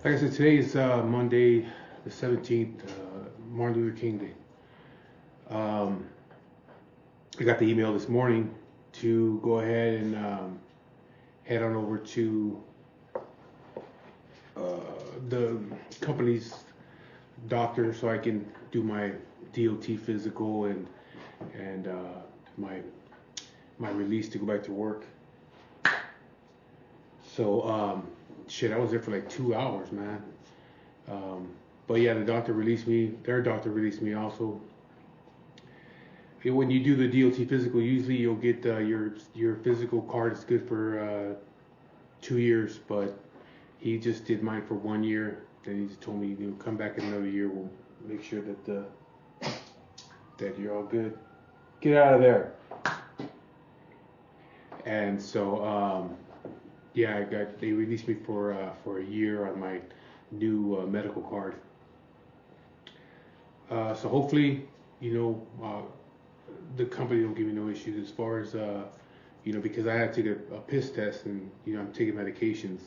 Like I said, today is Monday, the 17th, Martin Luther King Day. Um, I got the email this morning to go ahead and head on over to uh, the company's doctor so I can do my DOT physical and my my release to go back to work. So shit, I was there for like 2 hours, man. But yeah, the doctor released me. Their doctor released me also. When you do the DOT physical, usually you'll get your physical card is good for 2 years, but he just did mine for 1 year. Then he just told me, come back in another year. We'll make sure that you're all good. Get out of there. And so yeah, they released me for a year on my new medical card. So hopefully, the company will give me no issues as far as because I had to take a piss test and I'm taking medications.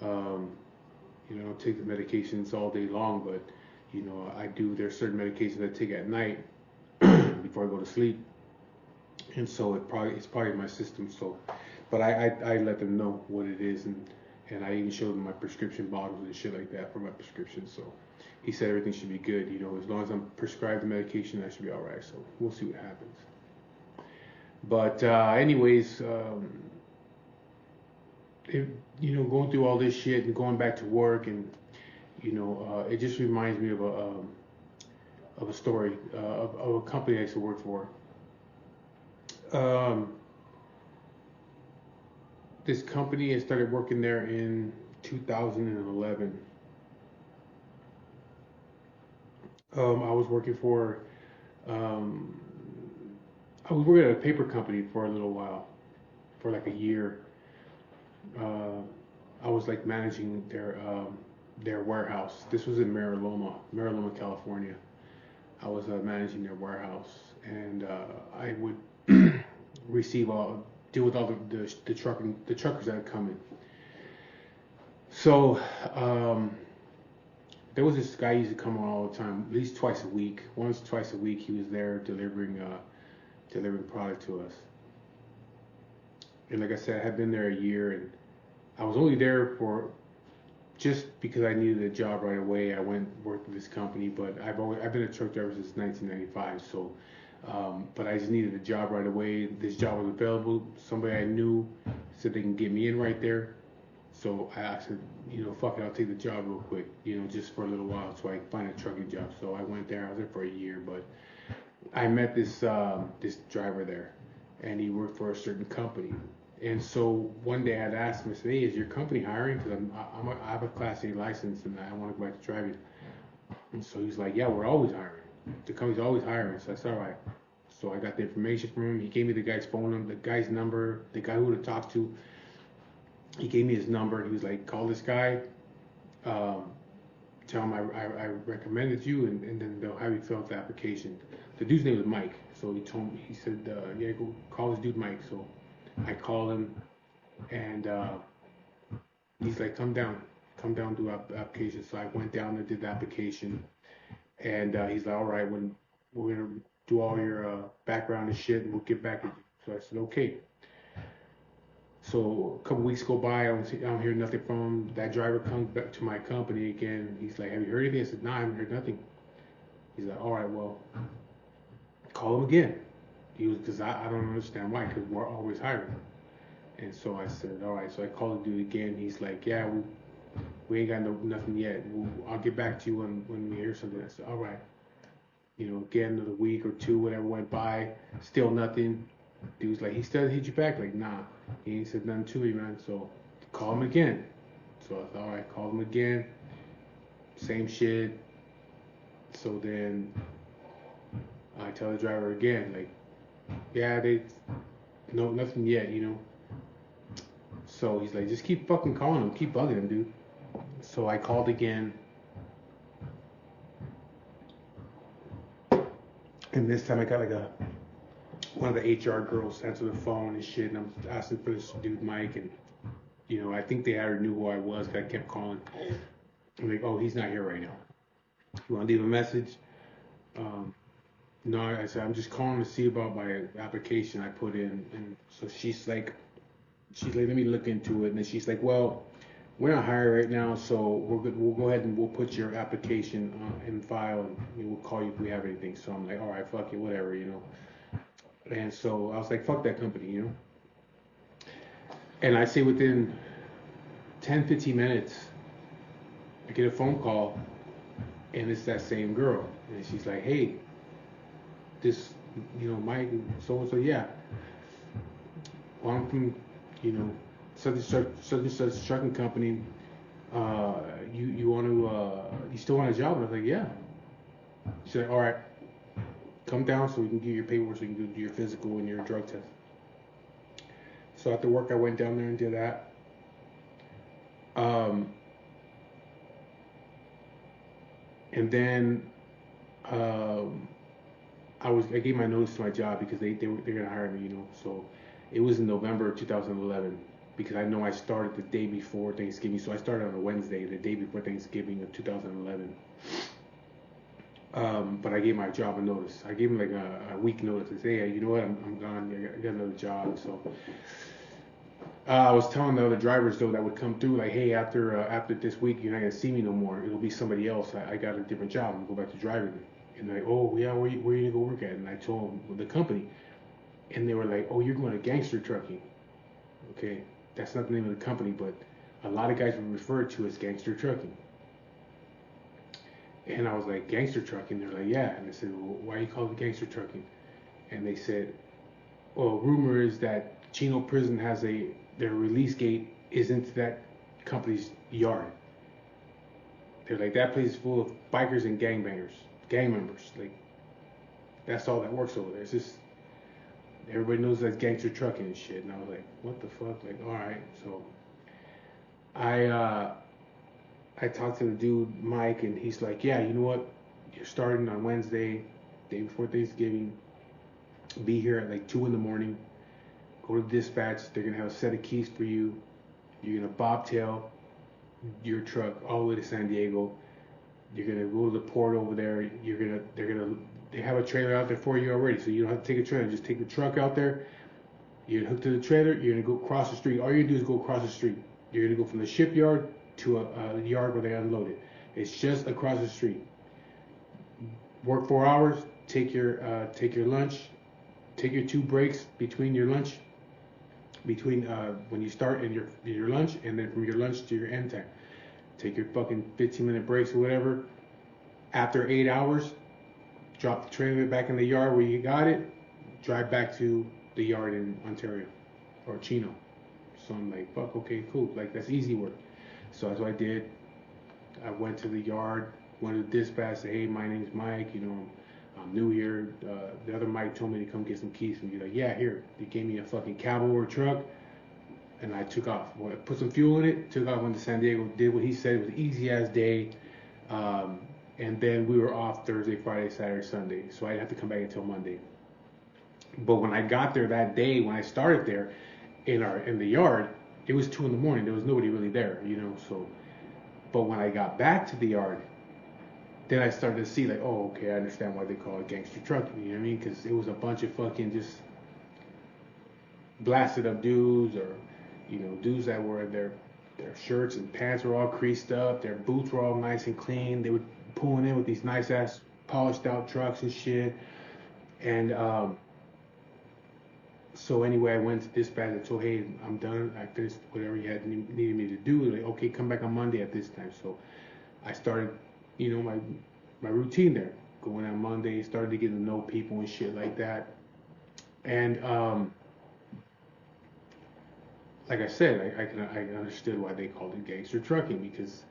I don't take the medications all day long, but I do. There's certain medications I take at night before I go to sleep, and so it's probably in my system. So, but I let them know what it is, and I even showed them my prescription bottles and shit like that for my prescription. So he said everything should be good. As long as I'm prescribed the medication, I should be all right. So we'll see what happens. But anyways, going through all this shit and going back to work, and it just reminds me of a story of a company I used to work for. This company, I started working there in 2011. I was working for, I was working at a paper company for a little while, for like a year. I was like managing their warehouse. This was in Mariloma, California. I was managing their warehouse, and I would deal with all the truckers that come in. So there was this guy who used to come on all the time, at least twice a week. Twice a week, he was there delivering product to us. And like I said, I had been there a year, and I was only there for just because I needed a job right away. I went and worked with this company, but I've been a truck driver since 1995. So, but I just needed a job right away. This job was available. Somebody I knew said they can get me in right there. So I said, fuck it, I'll take the job real quick, just for a little while, so I can find a trucking job. So I went there. I was there for a year, but I met this driver there, and he worked for a certain company. And so one day I'd asked him, I said, hey, is your company hiring? Because I have a Class A license and I want to go back to driving. And so he's like, yeah, we're always hiring. The company's always hiring. So I said, all right. So I got the information from him. He gave me the guy's phone number, the guy's number, the guy who to talk to. He gave me his number. He was like, call this guy. Tell him I recommended you, and then they'll have you fill out the application. The dude's name was Mike. So he said, yeah, go call this dude Mike. So I called him, and he's like, come down, do the application. So I went down and did the application, and he's like, all right, when we're gonna do all your background and shit, and we'll get back with you. So I said, okay. So a couple weeks go by, I don't hear nothing from him. That driver comes back to my company again. He's like, have you heard anything? I said, no, I haven't heard nothing. He's like, all right, well, call him again. Because I don't understand why, because we're always hiring. And so I said, all right. So I called the dude again. He's like, yeah, we ain't got nothing yet. I'll get back to you when we hear something. I said, all right. Again, another week or two, whatever went by, still nothing. Dude's like, he still hit you back? Like, nah. He ain't said nothing to me, man. So call him again. So I thought, all right, call him again. Same shit. So then I tell the driver again, like, yeah, nothing yet, So he's like, just keep fucking calling him, keep bugging him, dude. So I called again, and this time I got like one of the HR girls answer the phone and shit, and I'm asking for this dude Mike, and I think they already knew who I was, 'cause I kept calling. I'm like, oh, he's not here right now. You want to leave a message? Um, no, I said, I'm just calling to see about my application I put in. And so she's like, let me look into it. And then she's like, well, we're not hiring right now, so we're good. We'll go ahead and we'll put your application in file, and we'll call you if we have anything. So I'm like, all right, fuck it, whatever, you know. And so I was like, fuck that company, you know. And I say within 10, 15 minutes, I get a phone call, and it's that same girl, and she's like, hey, this, you know, Mike, so and so, yeah. Well, I'm from, you know, such and such trucking company. You want to, you still want a job? And I was like, yeah. She's like, all right, come down so we can give you your paperwork so you can do your physical and your drug test. So after work, I went down there and did that. Um, and then um, I gave my notice to my job because they're gonna hire me, you know. So it was in November of 2011 because I know I started the day before Thanksgiving. So I started on a Wednesday, the day before Thanksgiving of 2011. But I gave my job a notice. I gave him like a week notice. I say, hey, you know what? I'm gone. I got another job. So I was telling the other drivers though that would come through like, hey, after this week, you're not gonna see me no more. It'll be somebody else. I got a different job. I'm gonna go back to driving. And they're like, oh yeah, where you gonna go work at? And I told them the company, and they were like, oh, you're going to Gangster Trucking. Okay, that's not the name of the company, but a lot of guys would refer to as Gangster Trucking. And I was like, Gangster Trucking? They're like, yeah. And I said, well, why are you calling it Gangster Trucking? And they said, well, rumor is that Chino Prison has their release gate is into that company's yard. They're like, that place is full of bikers and gangbangers, gang members. Like, that's all that works over there. It's just, everybody knows that's Gangster Trucking and shit. And I was like, what the fuck? Like, all right. So I, uh, I talked to the dude, Mike, and he's like, yeah, you know what? You're starting on Wednesday, day before Thanksgiving. Be here at like 2 in the morning. Go to dispatch. They're going to have a set of keys for you. You're going to bobtail your truck all the way to San Diego. You're going to go to the port over there. They have a trailer out there for you already, so you don't have to take a trailer. Just take the truck out there. You're going to hook to the trailer. You're going to go across the street. All you do is go across the street. You're going to go from the shipyard to a yard where they unload it. It's just across the street. Work 4 hours. Take your lunch. Take your 2 breaks between your lunch. Between when you start and your lunch, and then from your lunch to your end time. Take your fucking 15-minute breaks or whatever. After 8 hours, drop the trailer back in the yard where you got it. Drive back to the yard in Ontario or Chino. So I'm like, fuck, okay, cool. Like, that's easy work. So that's what I did. I went to the yard, went to the dispatch, said, hey, my name's Mike, you know, I'm new here. The other Mike told me to come get some keys from you. Like, yeah, here. They gave me a fucking cavalry truck, and I took off. Well, I put some fuel in it, took off, went to San Diego, did what he said. It was an easy-ass day. And then we were off Thursday, Friday, Saturday, Sunday. So I didn't have to come back until Monday. But when I got there that day, when I started there in the yard, it was 2 in the morning. There was nobody really there, you know. So, but when I got back to the yard, then I started to see like, oh, okay, I understand why they call it gangster trucking. You know what I mean? Because it was a bunch of fucking just blasted up dudes, or you know, dudes that were their shirts and pants were all creased up, their boots were all nice and clean. They were pulling in with these nice ass polished out trucks and shit. And so anyway, I went to dispatch and told, hey, I'm done. I finished whatever you had needed me to do. Like, okay, come back on Monday at this time. So I started, you know, my routine there. Going on Monday, started to get to know people and shit like that. And like I said, I understood why they called it gangster trucking, because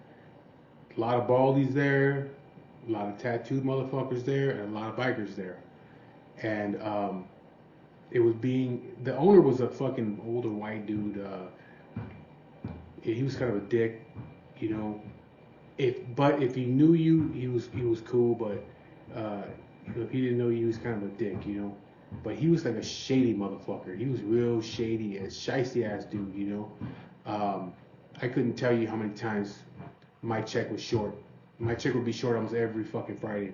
a lot of baldies there, a lot of tattooed motherfuckers there, and a lot of bikers there. And it was the owner was a fucking older white dude. He was kind of a dick, you know. But if he knew you, he was cool. But you know, if he didn't know you, he was kind of a dick, you know. But he was like a shady motherfucker. He was real shady, a shiesty ass dude, you know. I couldn't tell you how many times my check was short. My check would be short almost every fucking Friday.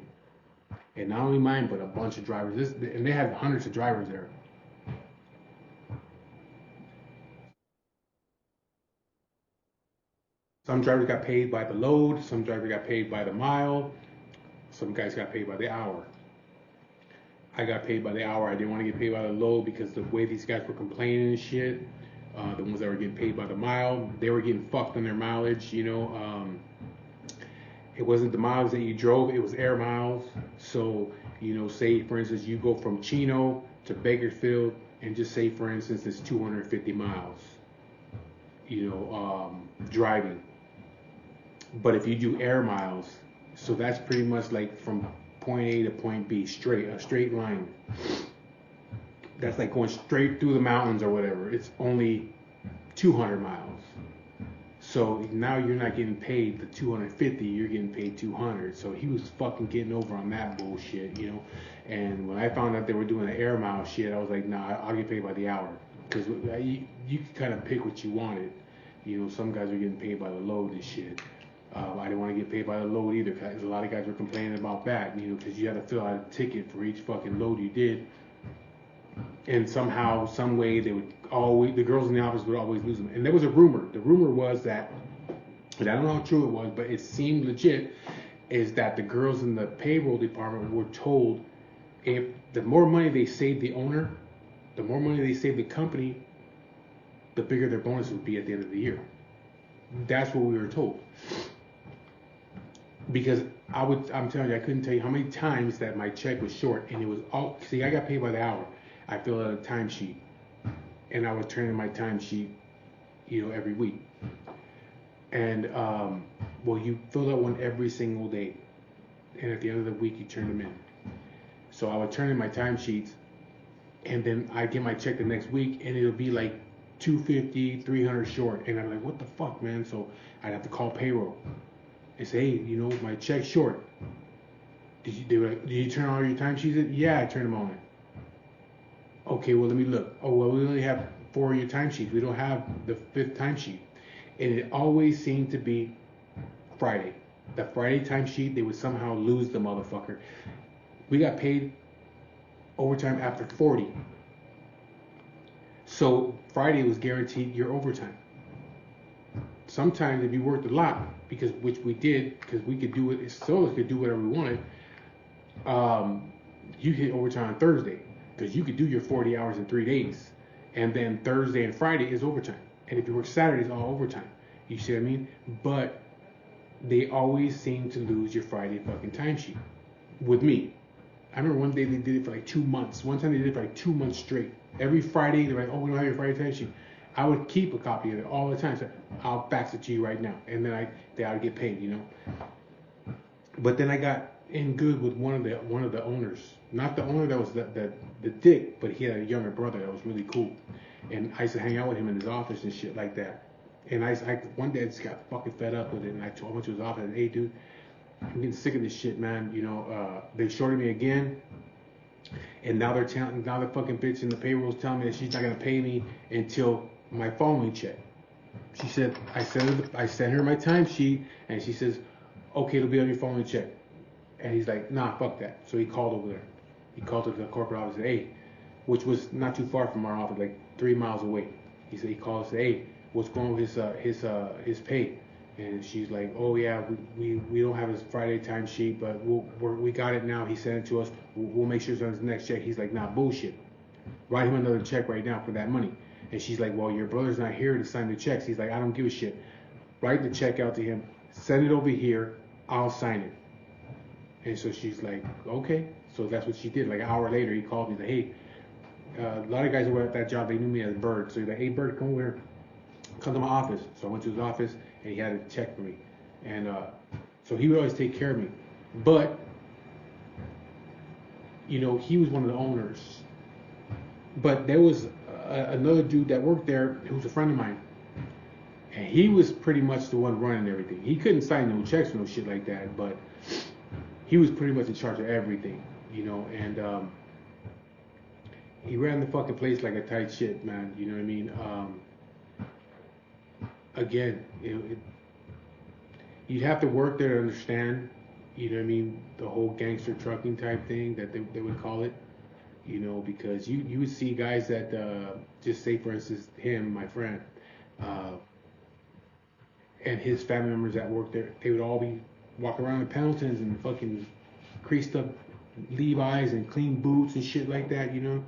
And not only mine, but a bunch of drivers. And they had hundreds of drivers there. Some drivers got paid by the load. Some drivers got paid by the mile. Some guys got paid by the hour. I got paid by the hour. I didn't want to get paid by the load because the way these guys were complaining and shit, the ones that were getting paid by the mile, they were getting fucked on their mileage. It wasn't the miles that you drove; it was air miles. So, say for instance, you go from Chino to Bakersfield, and just say for instance it's 250 miles. Driving. But if you do air miles, so that's pretty much like from point A to point B, a straight line. That's like going straight through the mountains or whatever. It's only 200 miles. So now you're not getting paid the 250, you're getting paid 200. So he was fucking getting over on that bullshit. And when I found out they were doing the air mile shit, I was like, nah, I'll get paid by the hour. Because you could kind of pick what you wanted. Some guys are getting paid by the load and shit. I didn't want to get paid by the load either, because a lot of guys were complaining about that, because you had to fill out a ticket for each fucking load you did. And somehow, some way, the girls in the office would always lose them. And there was a rumor. The rumor was that, and I don't know how true it was, but it seemed legit, is that the girls in the payroll department were told if the more money they saved the owner, the more money they saved the company, the bigger their bonus would be at the end of the year. That's what we were told. Because I'm telling you, I couldn't tell you how many times that my check was short, and it was all. See, I got paid by the hour. I filled out a timesheet, and I would turn in my timesheet, every week. And you filled out one every single day, and at the end of the week you turn them in. So I would turn in my timesheets, and then I get my check the next week, and it'll be like 250, 300 short, and I'm like, what the fuck, man? So I'd have to call payroll and say, hey, my check's short. Did you turn all your timesheets in? Yeah, I turned them all in. Okay, well, let me look. Oh, well, we only have 4 of your timesheets. We don't have the 5th timesheet. And it always seemed to be Friday. The Friday timesheet, they would somehow lose the motherfucker. We got paid overtime after 40. So Friday was guaranteed your overtime. Sometimes if you worked a lot, which we did, because we could do it, so could do whatever we wanted, you hit overtime on Thursday, because you could do your 40 hours in 3 days, and then Thursday and Friday is overtime, and if you work Saturday, it's all overtime. You see what I mean? But they always seem to lose your Friday fucking timesheet. With me, I remember one day they did it for like 2 months. One time they did it for like 2 months straight. Every Friday they're like, oh, we don't have your Friday timesheet. I would keep a copy of it all the time. So I'll fax it to you right now, and then they ought to get paid, But then I got in good with one of the owners, not the owner that was the dick, but he had a younger brother that was really cool, and I used to hang out with him in his office and shit like that. And I one day I just got fucking fed up with it, and I went to his office and, hey, dude, I'm getting sick of this shit, man. They shorted me again. And now the fucking bitch in the payroll's telling me that she's not gonna pay me until my following check. She said I sent her my timesheet, and she says, okay, it'll be on your following check. And he's like, nah, fuck that. So he called over there. He called to the corporate office and said, hey, which was not too far from our office, like 3 miles away. He called and said, hey, what's going on with his pay? And she's like, oh yeah, we don't have his Friday timesheet, but we got it now. He sent it to us. We'll make sure it's on his next check. He's like, nah, bullshit. Write him another check right now for that money. And she's like, well, your brother's not here to sign the checks. He's like, I don't give a shit. Write the check out to him. Send it over here. I'll sign it. And so she's like, okay. So that's what she did. Like an hour later, he called me. He's like, hey, a lot of guys who were at that job, they knew me as Bird. So he's like, hey, Bird, come over here. Come to my office. So I went to his office, and he had a check for me. And so he would always take care of me. But, he was one of the owners. But there was another dude that worked there who was a friend of mine. And he was pretty much the one running everything. He couldn't sign no checks or no shit like that, but he was pretty much in charge of everything, and he ran the fucking place like a tight shit, man. You know what I mean? Again, you'd have to work there to understand, you know what I mean, the whole gangster trucking type thing that they would call it, you know, because you would see guys that, just say for instance, him, my friend, uh, and his family members that work there, they would all be walking around in Pendletons and fucking creased up Levi's and clean boots and shit like that, you know,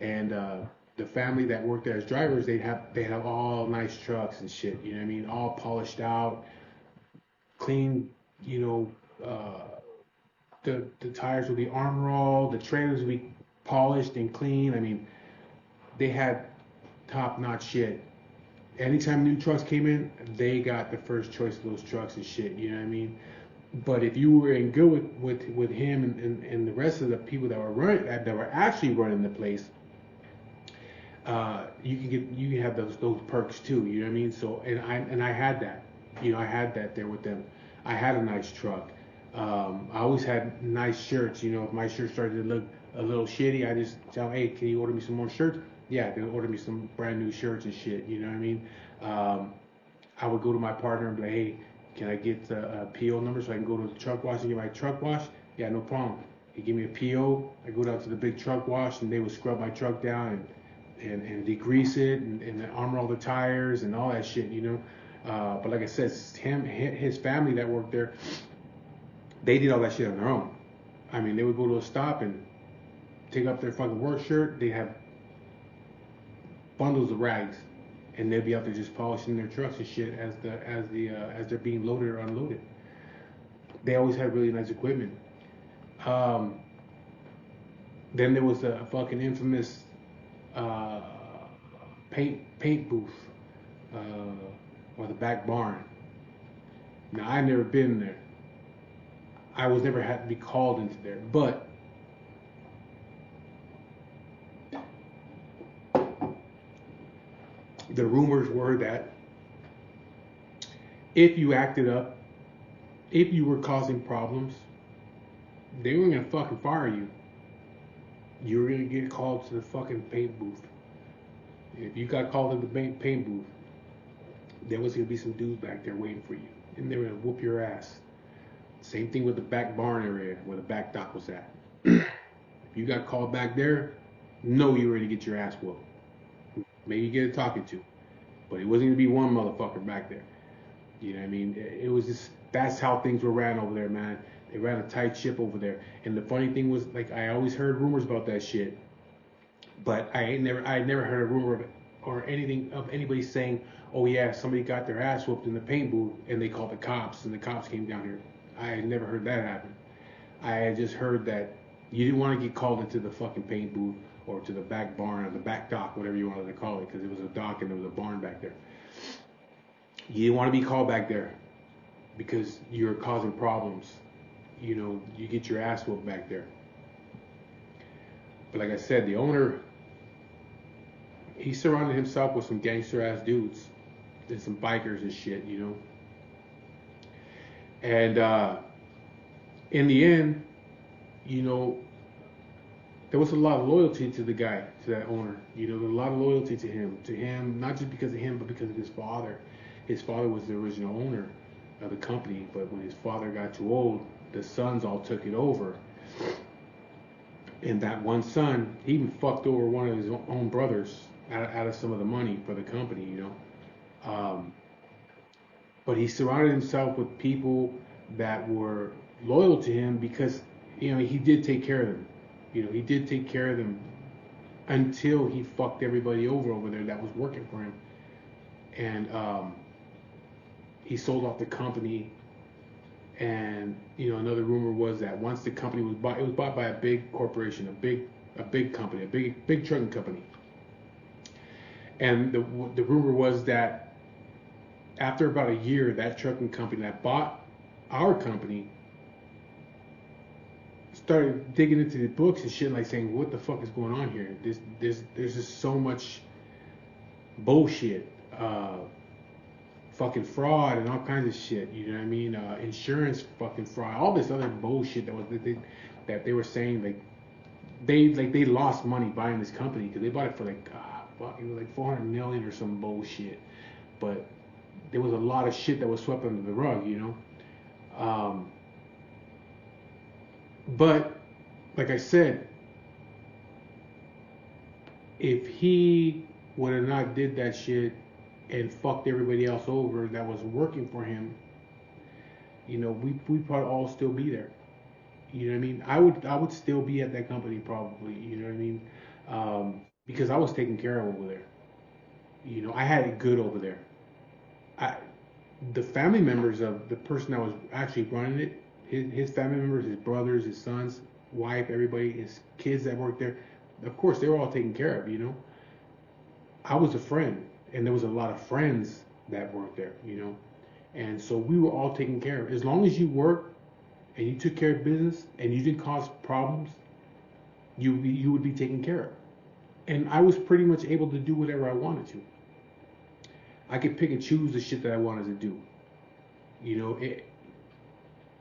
and the family that worked there as drivers, they have all nice trucks and shit, you know what I mean, all polished out, clean, you know, the tires would be armor all, the trailers would be polished and clean. I mean, they had top notch shit. Anytime new trucks came in, they got the first choice of those trucks and shit. You know what I mean? But if you were in good with him and the rest of the people that were actually running the place, you can have those perks too. You know what I mean? So and I had that. You know, I had that there with them. I had a nice truck. I always had nice shirts. You know, if my shirt started to look a little shitty, I just tell them, hey, can you order me some more shirts? Yeah, they'll order me some brand new shirts and shit. You know what I mean? I would go to my partner and be like, hey, can I get the PO number so I can go to the truck wash and get my truck washed? Yeah, no problem. He give me a PO. I go down to the big truck wash and they would scrub my truck down and degrease it and armor all the tires and all that shit, you know. But like I said, his family that worked there, they did all that shit on their own. I mean, they would go to a stop and take up their fucking work shirt. They have bundles of rags, and they'd be out there just polishing their trucks and shit as they're being loaded or unloaded. They always had really nice equipment. Then there was a fucking infamous paint booth, or the back barn. Now I've never been there. I was never had to be called into there, but the rumors were that if you acted up, if you were causing problems, they were gonna fucking fire you. You were gonna get called to the fucking paint booth. If you got called to the paint booth, there was gonna be some dudes back there waiting for you, and they were gonna whoop your ass. Same thing with the back barn area where the back dock was at. If you got called back there, know you were ready to get your ass whooped. Maybe get a talking to, but it wasn't gonna be one motherfucker back there. You know what I mean? It was just, that's how things were ran over there, man. They ran a tight ship over there. And the funny thing was, like, I always heard rumors about that shit, but I had never heard a rumor of it or anything of anybody saying, oh yeah, somebody got their ass whooped in the paint booth and they called the cops and the cops came down here. I had never heard that happen. I had just heard that you didn't want to get called into the fucking paint booth or to the back barn or the back dock, whatever you wanted to call it, because it was a dock and there was a barn back there. You didn't want to be called back there because you're causing problems. You know, you get your ass whooped back there. But like I said, the owner, he surrounded himself with some gangster ass dudes and some bikers and shit, you know. And in the end, you know, there was a lot of loyalty to the guy, to that owner. You know, there was a lot of loyalty to him, not just because of him, but because of his father. His father was the original owner of the company, but when his father got too old, the sons all took it over. And that one son, he even fucked over one of his own brothers out of some of the money for the company, you know. But he surrounded himself with people that were loyal to him because, you know, he did take care of them. You know, he did take care of them until he fucked everybody over there that was working for him. And he sold off the company. And, you know, another rumor was that once the company was bought, it was bought by a big corporation, a big company, a big trucking company. And the rumor was that after about a year, that trucking company that bought our company started digging into the books and shit, like saying, what the fuck is going on here? There's just so much bullshit, fucking fraud and all kinds of shit, you know what I mean? Insurance fucking fraud, all this other bullshit that they were saying, like they lost money buying this company because they bought it for like it was like 400 million or some bullshit. But there was a lot of shit that was swept under the rug, you know. Um, but like I said, if he would have not did that shit and fucked everybody else over that was working for him, we probably all still be there. You know what I mean? I would still be at that company probably. You know what I mean? Because I was taken care of over there. I had it good over there. I the family members of the person that was actually running it, his family members, his brothers, his sons, wife, everybody, his kids that worked there, of course they were all taken care of. I was a friend, and there was a lot of friends that worked there. And so we were all taken care of. As long as you worked and you took care of business and you didn't cause problems, you would be taken care of. And I was pretty much able to do whatever I wanted to. I could pick and choose the shit that I wanted to do.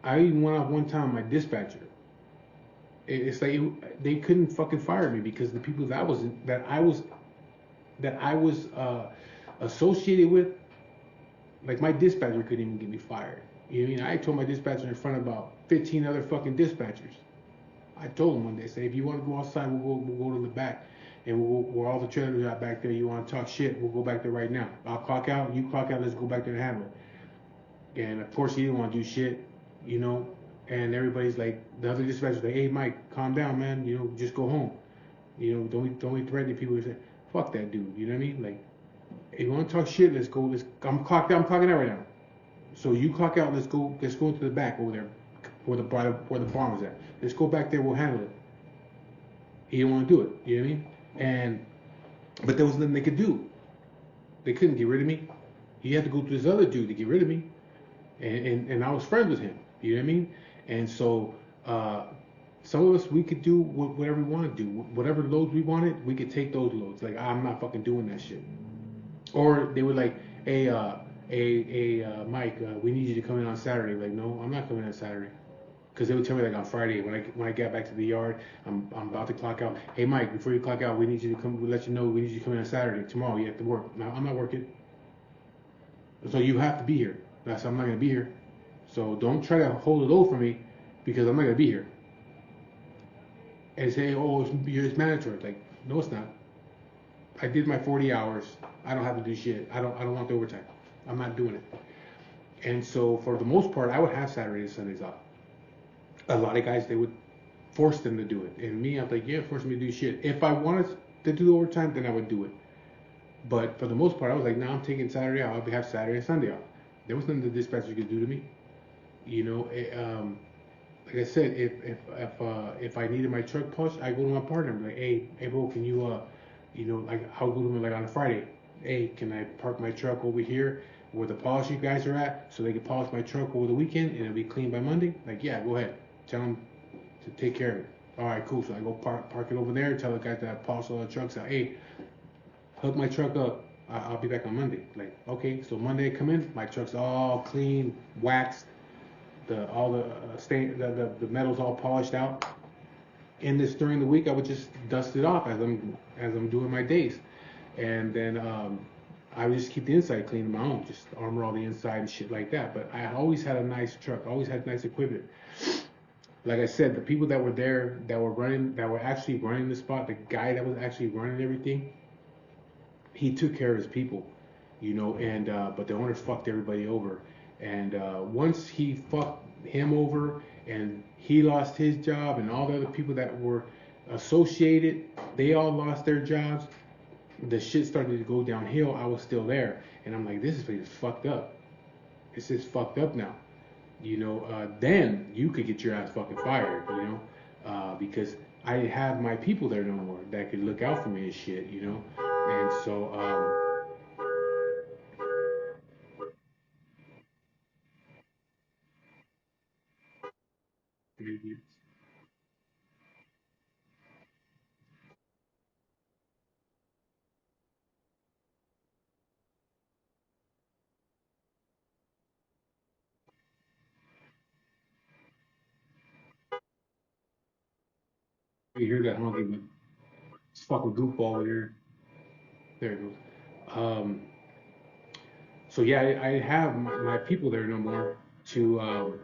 I even went out one time with my dispatcher. It's like they couldn't fucking fire me because the people that I was associated with, like my dispatcher couldn't even get me fired. You know what I mean? I told my dispatcher in front of about 15 other fucking dispatchers. I told him one day, say, if you want to go outside, we'll go to the back, and where all the trailers are back there. You want to talk shit? We'll go back there right now. I'll clock out, you clock out. Let's go back there and handle it. And of course, he didn't want to do shit, you know. And everybody's like, the other dispatchers like, hey Mike, calm down, man. Just go home. Don't be threatening people. Say, fuck that dude. You know what I mean? Like, if you want to talk shit, let's go. I'm clocked out. I'm clocking out right now. So you clock out. Let's go. Let's go into the back over there, where the barn was at. Let's go back there. We'll handle it. He didn't want to do it. You know what I mean? But there was nothing they could do. They couldn't get rid of me. He had to go to this other dude to get rid of me, and I was friends with him. You know what I mean? And so some of us, we could do whatever we want to do. Whatever loads we wanted, we could take those loads. Like, I'm not fucking doing that shit. Or they were like, hey, Mike, we need you to come in on Saturday. Like, no, I'm not coming in on Saturday. Because they would tell me like on Friday when I get back to the yard, I'm about to clock out. Hey Mike, before you clock out, we need you to come. We let you know we need you to come in on Saturday. Tomorrow you have to work. Now I'm not working, so you have to be here. That's I'm not gonna be here. So don't try to hold it low for me, because I'm not gonna be here. And say, oh, it's mandatory. Like, no, it's not. I did my 40 hours. I don't have to do shit. I don't want the overtime. I'm not doing it. And so for the most part, I would have Saturdays and Sundays off. A lot of guys, they would force them to do it. And me, I'm like, yeah, force me to do shit. If I wanted to do overtime, then I would do it. But for the most part, I was like, nah, I'm taking Saturday off. I'll have Saturday and Sunday off. There was nothing the dispatcher could do to me. Like I said, if I needed my truck polished, I go to my partner. I'm like, hey, bro, can you like I'll go to him like on a Friday. Hey, can I park my truck over here where the polishing guys are at, so they can polish my truck over the weekend and it'll be clean by Monday? Like, yeah, go ahead. Tell them to take care of it. All right, cool. So I go park it over there. Tell the guys that polish all the trucks out, hey, hook my truck up. I'll be back on Monday. Like, okay. So Monday I come in, my truck's all clean, waxed, all the stain, the metal's all polished out. And this during the week, I would just dust it off as I'm doing my days, and then I would just keep the inside clean on my own, just armor all the inside and shit like that. But I always had a nice truck, always had nice equipment. Like I said, the people that were there, that were actually running the spot, the guy that was actually running everything, he took care of his people, and but the owner fucked everybody over. And once he fucked him over and he lost his job, and all the other people that were associated, they all lost their jobs, the shit started to go downhill. I was still there, and I'm like, this is fucked up. It's just fucked up now. Then you could get your ass fucking fired, because I didn't have my people there no more that could look out for me and shit. And so, you hear that honking, but it's fucking goofball here. There it goes. So yeah, I have my people there no more to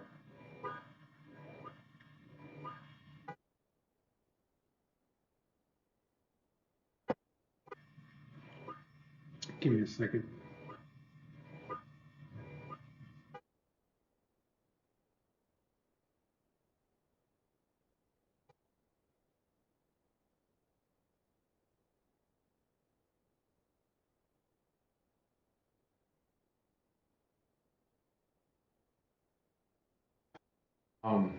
Give me a second. Um,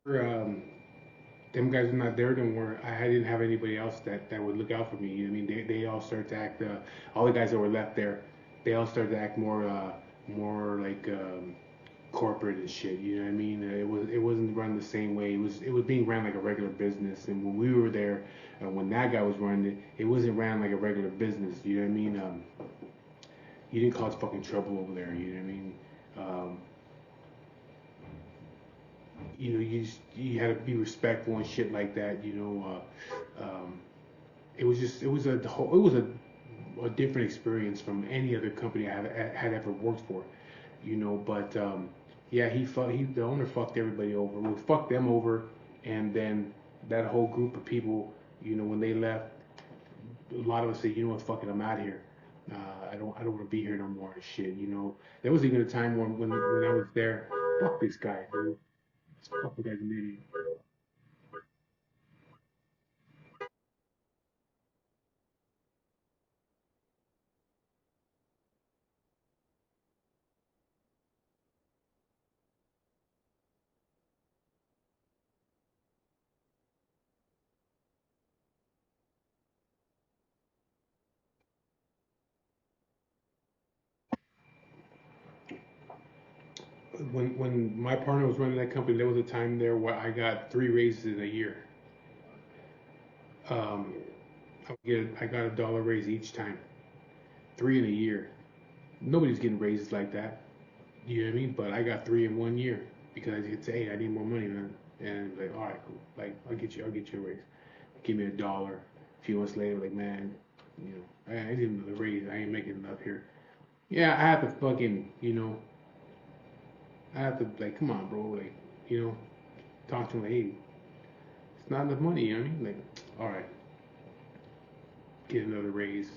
um, them guys were not there no more. I didn't have anybody else that would look out for me. You know what I mean? They all started to act. All the guys that were left there, they all started to act more like corporate and shit. You know what I mean? It wasn't run the same way. It was being ran like a regular business. And when we were there, when that guy was running it, it wasn't ran like a regular business. You know what I mean? You didn't cause fucking trouble over there. You know what I mean? Um, you had to be respectful and shit like that. It was just it was a different experience from any other company had ever worked for. But yeah, the owner fucked everybody over. We fucked them over, and then that whole group of people, when they left, a lot of us said, you know what, fuck it, I'm out of here. I don't want to be here no more and shit. There was even a time when I was there, fuck this guy, dude. Fuck the guy's an idiot. When my partner was running that company, there was a time there where I got three raises in a year. Um, I got a dollar raise each time, three in a year. Nobody's getting raises like that. You know what I mean? But I got three in 1 year because I could say, hey, I need more money, man. And like, all right, cool. Like, I'll get you a raise. Give me a dollar. A few months later, like, man, I need another raise. I ain't making enough here. Yeah, I have to fucking, I have to like, come on, bro, like, talk to him like, hey, it's not enough money, you know what I mean? Like, all right, get another raise,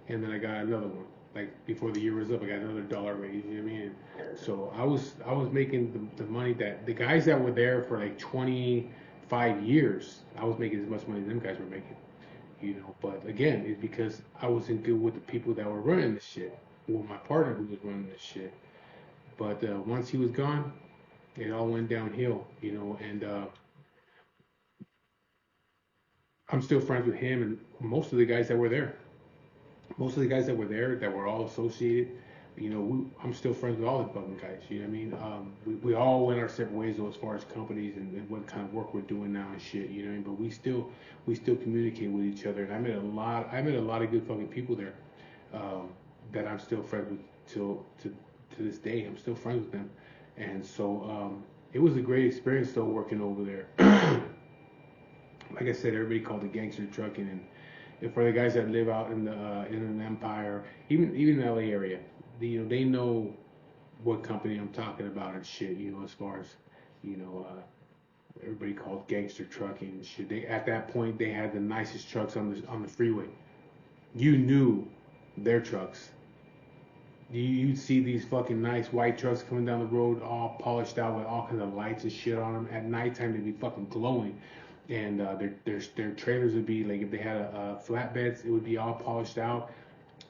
and then I got another one. Like before the year was up, I got another dollar raise. You know what I mean? So I was making the money that the guys that were there for like 25 years, I was making as much money as them guys were making. But again, it's because I wasn't good with the people that were running this shit. Well, my partner who was running this shit. But once he was gone, it all went downhill. And I'm still friends with him and most of the guys that were there. Most of the guys that were there that were all associated, I'm still friends with all the fucking guys. You know what I mean? We all went our separate ways though, as far as companies and what kind of work we're doing now and shit. You know what I mean? But we still communicate with each other. And I met a lot of good fucking people there that I'm still friends with to this day. I'm still friends with them. And so it was a great experience though working over there. Like I said, everybody called it gangster trucking, and for the guys that live out in an empire, even the LA area, they know what company I'm talking about and shit. As far as you know, everybody called gangster trucking and shit. They at that point they had the nicest trucks on the freeway. You knew their trucks you'd see these fucking nice white trucks coming down the road, all polished out with all kinds of lights and shit on them. At nighttime, they'd be fucking glowing, and their trailers would be like, if they had a flatbeds, it would be all polished out,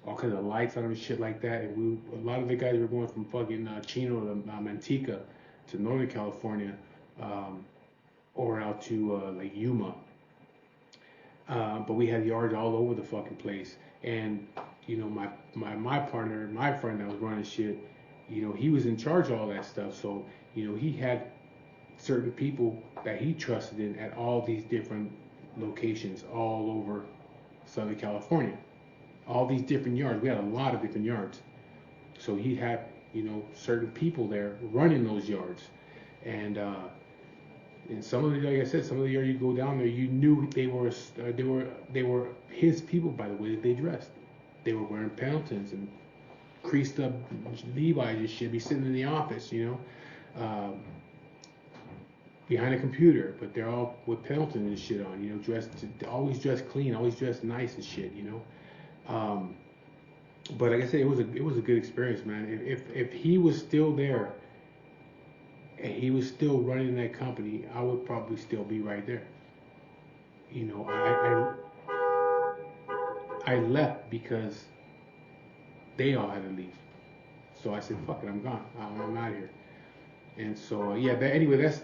all kinds of lights on them and shit like that. And a lot of the guys were going from fucking Chino to Manteca to Northern California, or out to like Yuma. But we had yards all over the fucking place. And you know, my partner, my friend that was running shit, you know, he was in charge of all that stuff. So you know, he had certain people that he trusted in at all these different locations all over Southern California. All these different yards. We had a lot of different yards. So he had, you know, certain people there running those yards. And and some of the, like I said, some of the yards you go down there, you knew they were his people by the way that they dressed. They were wearing Pendletons and creased up Levi's and shit. Be sitting in the office, you know, behind a computer, but they're all with Pendleton and shit on, you know, always dressed clean, always dressed nice and shit, you know. But like I said, it was a good experience, man. If he was still there and he was still running that company, I would probably still be right there. You know, I left because they all had to leave. So I said, "Fuck it, I'm gone. I'm out of here." And so yeah, anyway, that's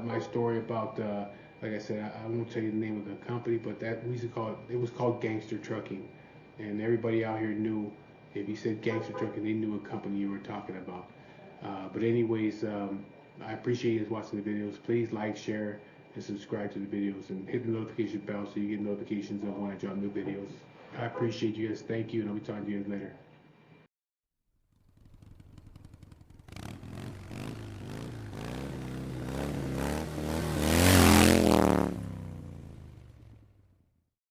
my story about. Like I said, I won't tell you the name of the company, but that we used to call it. It was called Gangster Trucking, and everybody out here knew. If you said Gangster Trucking, they knew what company you were talking about. But anyways, I appreciate you guys watching the videos. Please like, share, and subscribe to the videos, and hit the notification bell so you get notifications of when I drop new videos. I appreciate you guys. Thank you, and I'll be talking to you guys later.